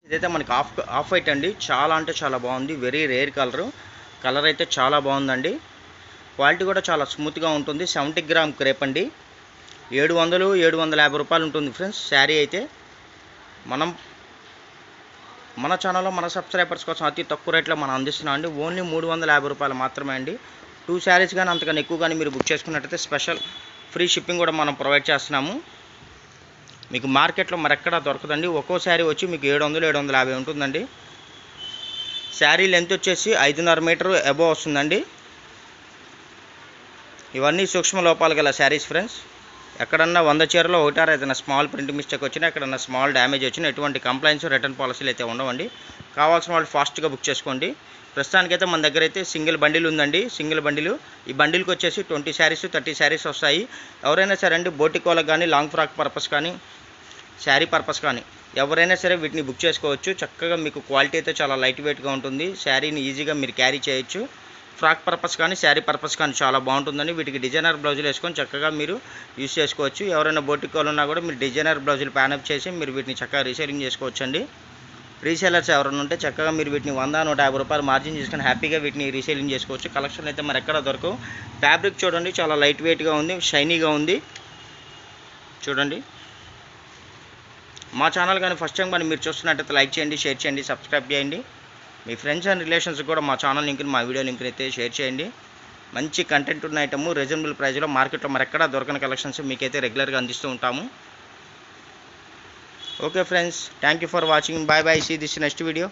ఇదైతే మనకి off white అండి. చాలా అంటే చాలా బాగుంది. వెరీ రేర్ కలర్ అయితే చాలా బాగుందండి. క్వాలిటీ కూడా చాలా స్మూత్గా ఉంటుంది. 70 గ్రామ్ క్రేప్ అండి. 750 రూపాయలు ఉంటుంది ఫ్రెండ్స్ శారీ అయితే. మన ఛానల్లో మన సబ్స్క్రైబర్స్ కోసం అతి తక్కువ రేట్లో మనం అందిస్తున్నాం అండి. ఓన్లీ 350 రూపాయలు మాత్రమే అండి. 2 శారీస్ కానీ అంతకన్నా ఎక్కువ కానీ మీరు బుక్ చేసుకున్నట్టయితే స్పెషల్ ఫ్రీ షిప్పింగ్ కూడా మనం ప్రొవైడ్ చేస్తున్నాము. మీకు మార్కెట్లో మరెక్కడా దొరకదండి. ఒక్కో శారీ వచ్చి మీకు 700-750 ఉంటుందండి. శారీ లెంత్ వచ్చేసి 5.5 మీటర్ అబోవ్ వస్తుందండి. ఇవన్నీ సూక్ష్మ లోపాలు గల శారీస్ ఫ్రెండ్స్. ఎక్కడన్నా 100 చీరలో ఒకటారు ఏదైనా స్మాల్ ప్రింట్ మిస్టేక్ వచ్చినా, ఎక్కడన్నా స్మాల్ డ్యామేజ్ వచ్చినా ఎటువంటి కంప్లైంట్స్ రిటర్న్ పాలసీలు అయితే ఉండవండి. కావాల్సిన వాళ్ళు ఫాస్ట్గా బుక్ చేసుకోండి. ప్రస్తుతానికైతే మన దగ్గర అయితే సింగిల్ బండిల్ ఉందండి. సింగిల్ బండిలు ఈ బండిల్కి వచ్చేసి 20 శారీస్ 30 శారీస్ వస్తాయి. ఎవరైనా సరే అండి బోటికోలకు కానీ లాంగ్ ఫ్రాక్ పర్పస్ కానీ శారీ పర్పస్ కానీ ఎవరైనా సరే వీటిని బుక్ చేసుకోవచ్చు. చక్కగా మీకు క్వాలిటీ అయితే చాలా లైట్ వెయిట్గా ఉంటుంది. శారీని ఈజీగా మీరు క్యారీ చేయొచ్చు. ఫ్రాక్ పర్పస్ కానీ శారీ పర్పస్ కానీ చాలా బాగుంటుందండి. వీటికి డిజైనర్ బ్లౌజులు వేసుకొని చక్కగా మీరు యూజ్ చేసుకోవచ్చు. ఎవరైనా బోటికోలు ఉన్నా కూడా మీరు డిజైనర్ బ్లౌజులు ప్యానప్ చేసి మీరు వీటిని చక్కగా రీసేలింగ్ చేసుకోవచ్చు అండి. రీసేలర్స్ ఎవరైనా ఉంటే చక్కగా మీరు వీటిని 100-150 రూపాయలు మార్జిన్ చేసుకొని హ్యాపీగా వీటిని రీసేలింగ్ చేసుకోవచ్చు. కలెక్షన్ అయితే మరి ఎక్కడ దొరకవు. ఫ్యాబ్రిక్ చూడండి చాలా లైట్ వెయిట్గా ఉంది, షైనీగా ఉంది. చూడండి, మా ఛానల్ కానీ ఫస్ట్ టైం కానీ మీరు చూస్తున్నట్టయితే లైక్ చేయండి, షేర్ చేయండి, సబ్స్క్రైబ్ చేయండి. మీ ఫ్రెండ్స్ అండ్ రిలేషన్స్ కూడా మా ఛానల్ లింక్ని, మా వీడియో లింక్ని అయితే షేర్ చేయండి. మంచి కంటెంట్ ఉన్న ఐటమ్ రీజనబుల్ ప్రైస్లో మార్కెట్లో మరెక్కడా దొరకని కలెక్షన్స్ మీకైతే రెగ్యులర్గా అందిస్తూ ఉంటాము. Okay friends, thank you for watching. Bye bye. See this next video.